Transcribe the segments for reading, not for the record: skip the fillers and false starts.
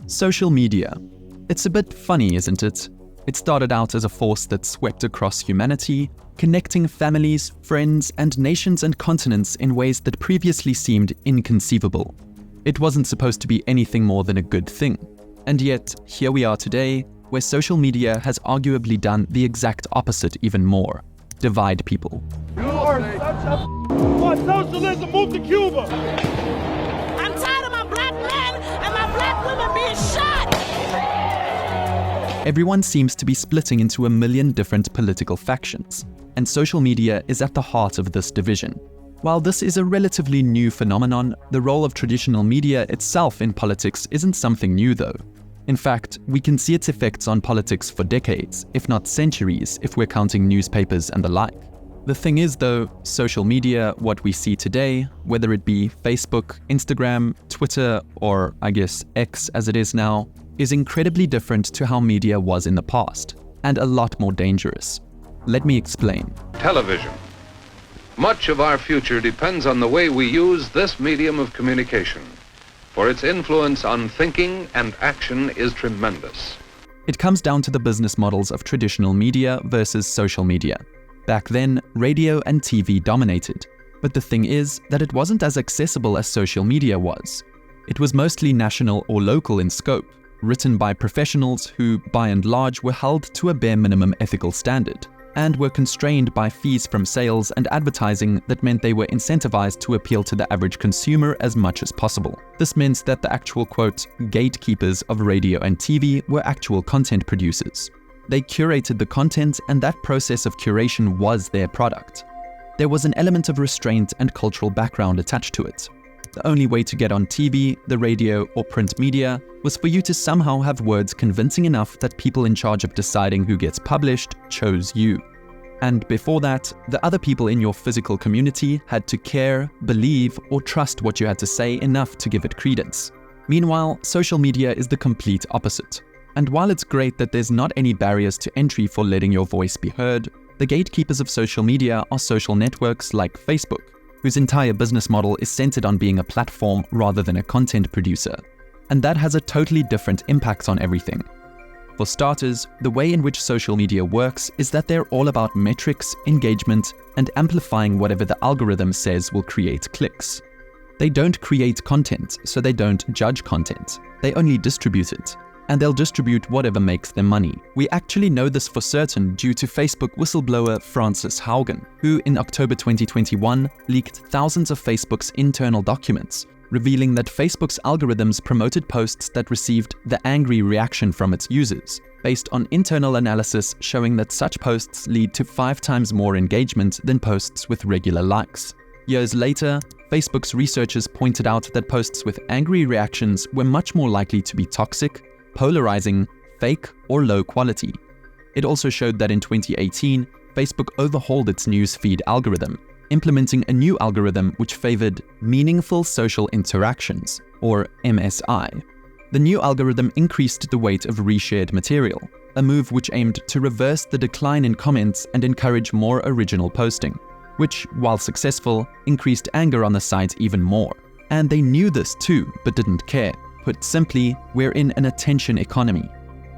Social media. It's a bit funny, isn't it? It started out as a force that swept across humanity, connecting families, friends, and nations and continents in ways that previously seemed inconceivable. It wasn't supposed to be anything more than a good thing. And yet, here we are today, where social media has arguably done the exact opposite even more: divide people. You are such a want socialism, move to Cuba. I'm tired of my black men and my black women being shot. Everyone seems to be splitting into a million different political factions, and social media is at the heart of this division. While this is a relatively new phenomenon, the role of traditional media itself in politics isn't something new though. In fact, we can see its effects on politics for decades, if not centuries, if we're counting newspapers and the like. The thing is though, social media, what we see today, whether it be Facebook, Instagram, Twitter, or I guess X as it is now, is incredibly different to how media was in the past, and a lot more dangerous. Let me explain. Television. Much of our future depends on the way we use this medium of communication, for its influence on thinking and action is tremendous. It comes down to the business models of traditional media versus social media. Back then, radio and TV dominated, but the thing is that it wasn't as accessible as social media was. It was mostly national or local in scope, written by professionals who, by and large, were held to a bare minimum ethical standard, and were constrained by fees from sales and advertising that meant they were incentivized to appeal to the average consumer as much as possible. This meant that the actual, quote, gatekeepers of radio and TV were actual content producers. They curated the content, and that process of curation was their product. There was an element of restraint and cultural background attached to it. The only way to get on TV, the radio, or print media was for you to somehow have words convincing enough that people in charge of deciding who gets published chose you. And before that, the other people in your physical community had to care, believe, or trust what you had to say enough to give it credence. Meanwhile, social media is the complete opposite. And while it's great that there's not any barriers to entry for letting your voice be heard, the gatekeepers of social media are social networks like Facebook, whose entire business model is centered on being a platform rather than a content producer. And that has a totally different impact on everything. For starters, the way in which social media works is that they're all about metrics, engagement, and amplifying whatever the algorithm says will create clicks. They don't create content, so they don't judge content. They only distribute it. And they'll distribute whatever makes them money. We actually know this for certain due to Facebook whistleblower Frances Haugen, who in October 2021 leaked thousands of Facebook's internal documents, revealing that Facebook's algorithms promoted posts that received the angry reaction from its users, based on internal analysis showing that such posts lead to 5 times more engagement than posts with regular likes. Years later, Facebook's researchers pointed out that posts with angry reactions were much more likely to be toxic, polarizing, fake, or low quality. It also showed that in 2018, Facebook overhauled its newsfeed algorithm, implementing a new algorithm which favored meaningful social interactions, or MSI. The new algorithm increased the weight of reshared material, a move which aimed to reverse the decline in comments and encourage more original posting, which, while successful, increased anger on the site even more. And they knew this too, but didn't care. Put simply, we're in an attention economy.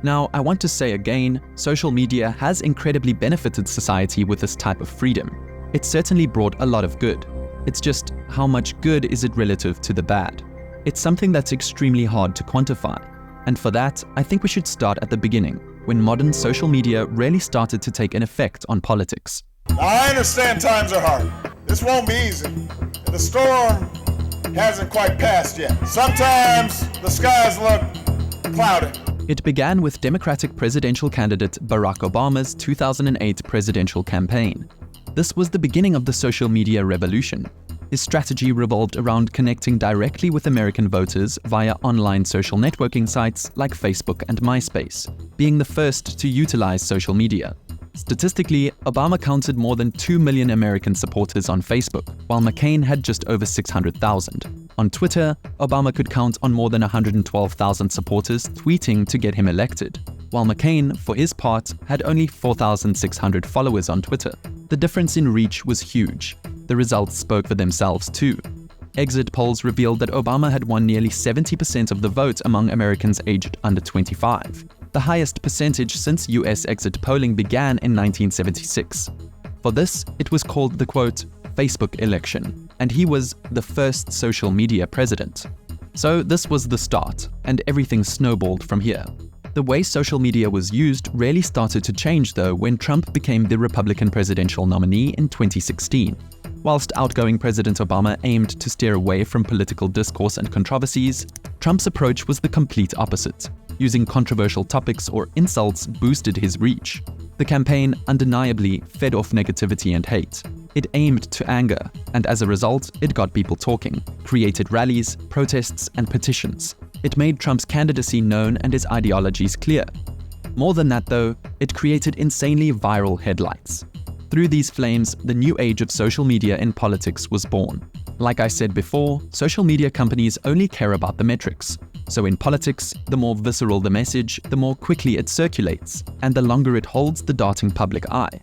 Now, I want to say again, social media has incredibly benefited society with this type of freedom. It certainly brought a lot of good. It's just, how much good is it relative to the bad? It's something that's extremely hard to quantify. And for that, I think we should start at the beginning, when modern social media really started to take an effect on politics. Now, I understand times are hard. This won't be easy. The storm hasn't quite passed yet. Sometimes the skies look cloudy. It began with Democratic presidential candidate Barack Obama's 2008 presidential campaign. This was the beginning of the social media revolution. His strategy revolved around connecting directly with American voters via online social networking sites like Facebook and MySpace, being the first to utilize social media. Statistically, Obama counted more than 2 million American supporters on Facebook, while McCain had just over 600,000. On Twitter, Obama could count on more than 112,000 supporters tweeting to get him elected, while McCain, for his part, had only 4,600 followers on Twitter. The difference in reach was huge. The results spoke for themselves too. exit polls revealed that Obama had won nearly 70% of the vote among Americans aged under 25, the highest percentage since US exit polling began in 1976. For this, it was called the quote, Facebook election, and he was the first social media president. So this was the start, and everything snowballed from here. The way social media was used really started to change though when Trump became the Republican presidential nominee in 2016. Whilst outgoing President Obama aimed to steer away from political discourse and controversies, Trump's approach was the complete opposite. Using controversial topics or insults boosted his reach. The campaign undeniably fed off negativity and hate. It aimed to anger, and as a result, it got people talking, created rallies, protests, and petitions. It made Trump's candidacy known and his ideologies clear. More than that though, it created insanely viral headlines. Through these flames, the new age of social media in politics was born. Like I said before, social media companies only care about the metrics. So in politics, the more visceral the message, the more quickly it circulates, and the longer it holds the darting public eye.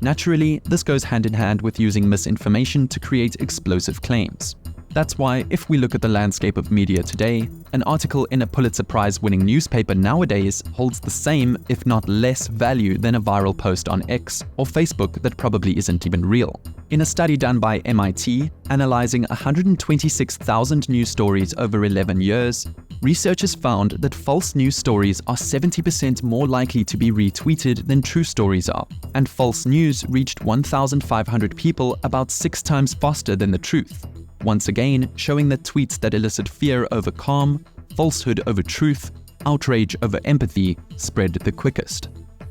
Naturally, this goes hand in hand with using misinformation to create explosive claims. That's why, if we look at the landscape of media today, an article in a Pulitzer Prize-winning newspaper nowadays holds the same, if not less, value than a viral post on X or Facebook that probably isn't even real. In a study done by MIT, analyzing 126,000 news stories over 11 years, researchers found that false news stories are 70% more likely to be retweeted than true stories are, and false news reached 1,500 people about 6 times faster than the truth. Once again, showing that tweets that elicit fear over calm, falsehood over truth, outrage over empathy spread the quickest.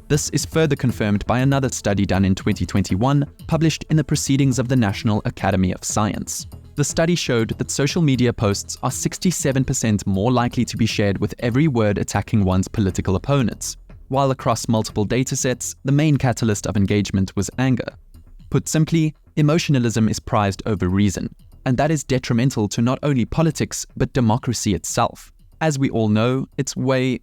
This is further confirmed by another study done in 2021, published in the Proceedings of the National Academy of Science. The study showed that social media posts are 67% more likely to be shared with every word attacking one's political opponents, while across multiple datasets, the main catalyst of engagement was anger. Put simply, emotionalism is prized over reason, and that is detrimental to not only politics, but democracy itself. As we all know, it's way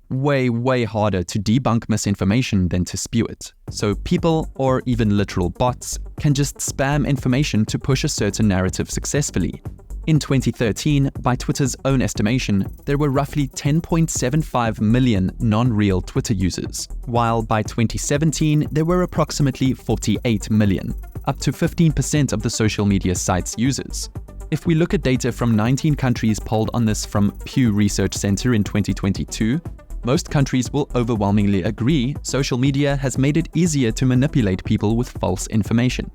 harder to debunk misinformation than to spew it. So people, or even literal bots, can just spam information to push a certain narrative successfully. In 2013, by Twitter's own estimation, there were roughly 10.75 million non-real Twitter users, while by 2017, there were approximately 48 million, up to 15% of the social media site's users. If we look at data from 19 countries polled on this from Pew Research Center in 2022, most countries will overwhelmingly agree social media has made it easier to manipulate people with false information.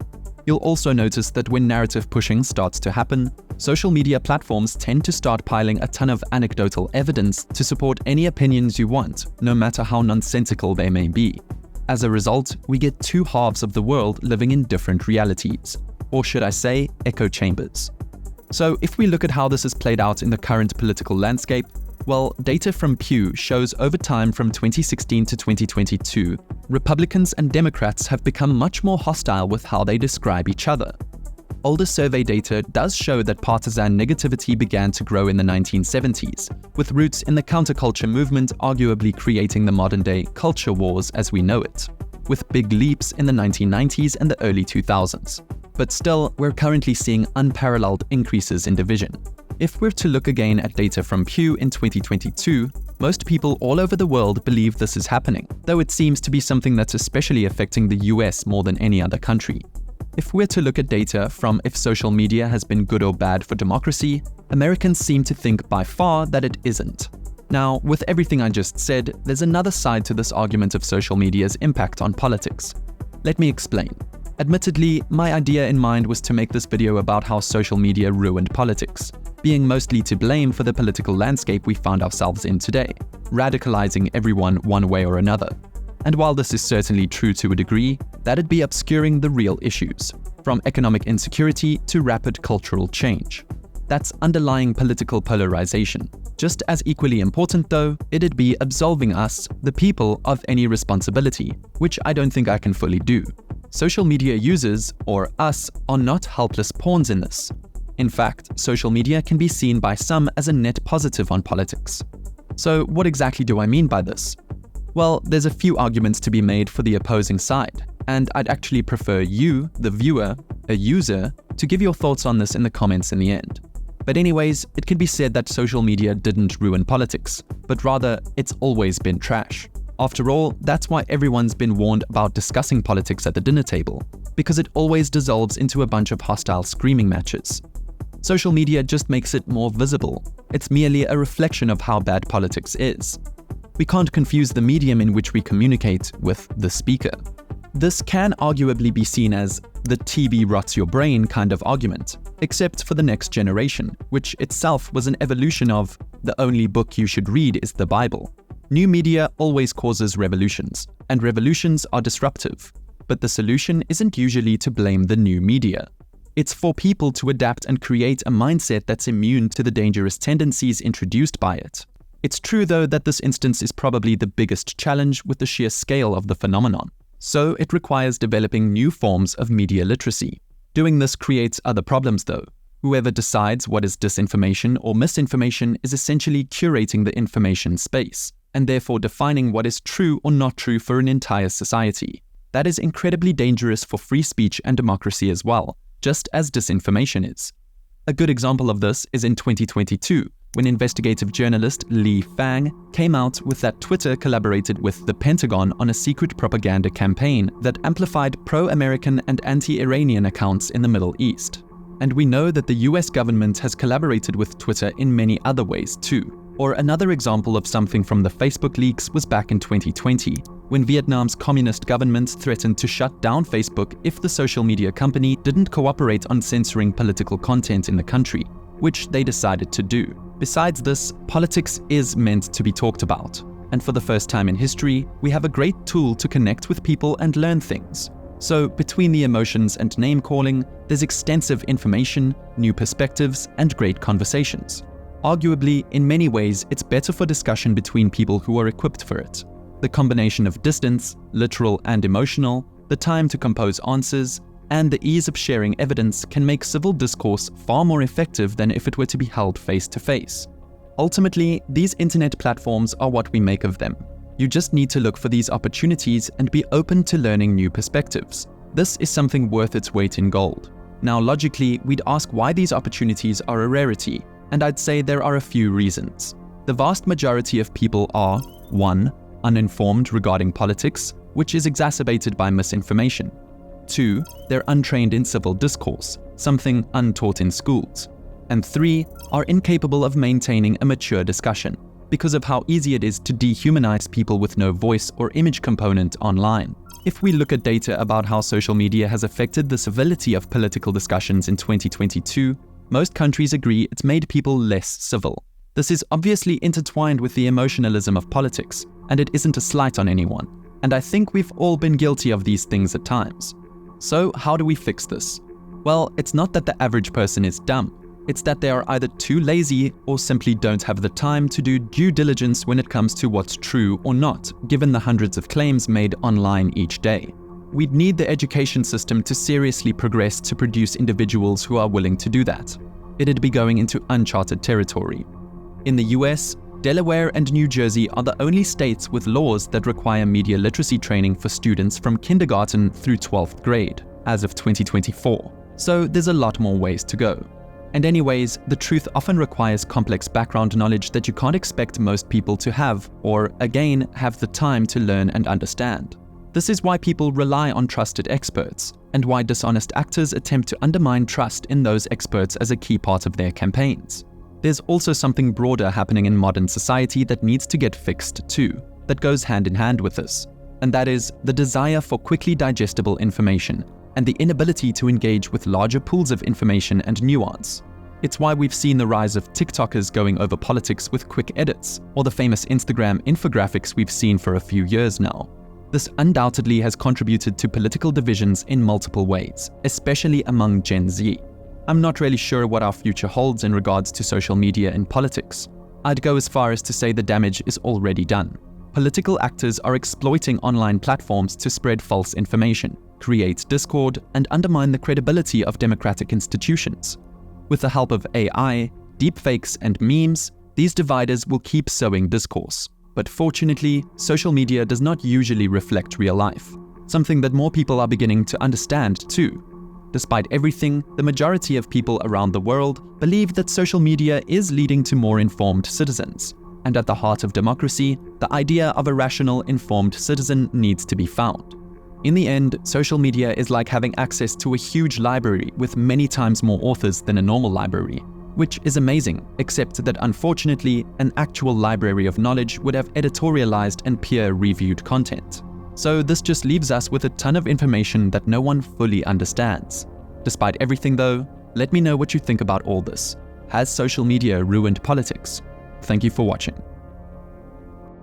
You'll also notice that when narrative pushing starts to happen, social media platforms tend to start piling a ton of anecdotal evidence to support any opinions you want, no matter how nonsensical they may be. As a result, we get two halves of the world living in different realities, or should I say, echo chambers. So if we look at how this has played out in the current political landscape, well, data from Pew shows over time from 2016 to 2022, Republicans and Democrats have become much more hostile with how they describe each other. Older survey data does show that partisan negativity began to grow in the 1970s, with roots in the counterculture movement arguably creating the modern-day culture wars as we know it, with big leaps in the 1990s and the early 2000s. But still, we're currently seeing unparalleled increases in division. If we're to look again at data from Pew in 2022, most people all over the world believe this is happening, though it seems to be something that's especially affecting the US more than any other country. If we're to look at data from if social media has been good or bad for democracy, Americans seem to think by far that it isn't. Now, with everything I just said, there's another side to this argument of social media's impact on politics. Let me explain. Admittedly, my idea in mind was to make this video about how social media ruined politics, being mostly to blame for the political landscape we found ourselves in today, radicalizing everyone one way or another. And while this is certainly true to a degree, that'd be obscuring the real issues, from economic insecurity to rapid cultural change. That's underlying political polarization. Just as equally important though, it'd be absolving us, the people, of any responsibility, which I don't think I can fully do. Social media users, or us, are not helpless pawns in this. In fact, social media can be seen by some as a net positive on politics. So what exactly do I mean by this? Well, there's a few arguments to be made for the opposing side, and I'd actually prefer you, the viewer, a user, to give your thoughts on this in the comments in the end. But anyways, it can be said that social media didn't ruin politics, but rather it's always been trash. After all, that's why everyone's been warned about discussing politics at the dinner table, because it always dissolves into a bunch of hostile screaming matches. Social media just makes it more visible. It's merely a reflection of how bad politics is. We can't confuse the medium in which we communicate with the speaker. This can arguably be seen as the TV rots your brain kind of argument, except for the next generation, which itself was an evolution of the only book you should read is the Bible. New media always causes revolutions, and revolutions are disruptive. But the solution isn't usually to blame the new media. It's for people to adapt and create a mindset that's immune to the dangerous tendencies introduced by it. It's true, though, that this instance is probably the biggest challenge with the sheer scale of the phenomenon. So it requires developing new forms of media literacy. Doing this creates other problems, though. Whoever decides what is disinformation or misinformation is essentially curating the information space, and therefore defining what is true or not true for an entire society. That is incredibly dangerous for free speech and democracy as well, just as disinformation is. A good example of this is in 2022, when investigative journalist Li Fang came out with that Twitter collaborated with the Pentagon on a secret propaganda campaign that amplified pro-American and anti-Iranian accounts in the Middle East. And we know that the US government has collaborated with Twitter in many other ways too. Or another example of something from the Facebook leaks was back in 2020, when Vietnam's communist government threatened to shut down Facebook if the social media company didn't cooperate on censoring political content in the country, which they decided to do. Besides this, politics is meant to be talked about, and for the first time in history, we have a great tool to connect with people and learn things. So between the emotions and name-calling, there's extensive information, new perspectives, and great conversations. Arguably, in many ways, it's better for discussion between people who are equipped for it. The combination of distance, literal and emotional, the time to compose answers, and the ease of sharing evidence can make civil discourse far more effective than if it were to be held face-to-face. Ultimately, these internet platforms are what we make of them. You just need to look for these opportunities and be open to learning new perspectives. This is something worth its weight in gold. Now, logically, we'd ask why these opportunities are a rarity, and I'd say there are a few reasons. The vast majority of people are 1. Uninformed regarding politics, which is exacerbated by misinformation. 2. They're untrained in civil discourse, something untaught in schools. And 3. Are incapable of maintaining a mature discussion, because of how easy it is to dehumanize people with no voice or image component online. If we look at data about how social media has affected the civility of political discussions in 2022, most countries agree it's made people less civil. This is obviously intertwined with the emotionalism of politics, and it isn't a slight on anyone. And I think we've all been guilty of these things at times. So how do we fix this? Well, it's not that the average person is dumb. It's that they are either too lazy or simply don't have the time to do due diligence when it comes to what's true or not, given the hundreds of claims made online each day. We'd need the education system to seriously progress to produce individuals who are willing to do that. It'd be going into uncharted territory. In the US, Delaware and New Jersey are the only states with laws that require media literacy training for students from kindergarten through 12th grade, as of 2024. So there's a lot more ways to go. And anyways, the truth often requires complex background knowledge that you can't expect most people to have, or again, have the time to learn and understand. This is why people rely on trusted experts, and why dishonest actors attempt to undermine trust in those experts as a key part of their campaigns. There's also something broader happening in modern society that needs to get fixed too, that goes hand in hand with this, and that is the desire for quickly digestible information and the inability to engage with larger pools of information and nuance. It's why we've seen the rise of TikTokers going over politics with quick edits, or the famous Instagram infographics we've seen for a few years now. This undoubtedly has contributed to political divisions in multiple ways, especially among Gen Z. I'm not really sure what our future holds in regards to social media and politics. I'd go as far as to say the damage is already done. Political actors are exploiting online platforms to spread false information, create discord, and undermine the credibility of democratic institutions. With the help of AI, deepfakes, and memes, these dividers will keep sowing discourse. But fortunately, social media does not usually reflect real life, something that more people are beginning to understand too. Despite everything, the majority of people around the world believe that social media is leading to more informed citizens. And at the heart of democracy, the idea of a rational, informed citizen needs to be found. In the end, social media is like having access to a huge library with many times more authors than a normal library, which is amazing, except that unfortunately, an actual library of knowledge would have editorialized and peer-reviewed content. So this just leaves us with a ton of information that no one fully understands. Despite everything though, let me know what you think about all this. Has social media ruined politics? Thank you for watching.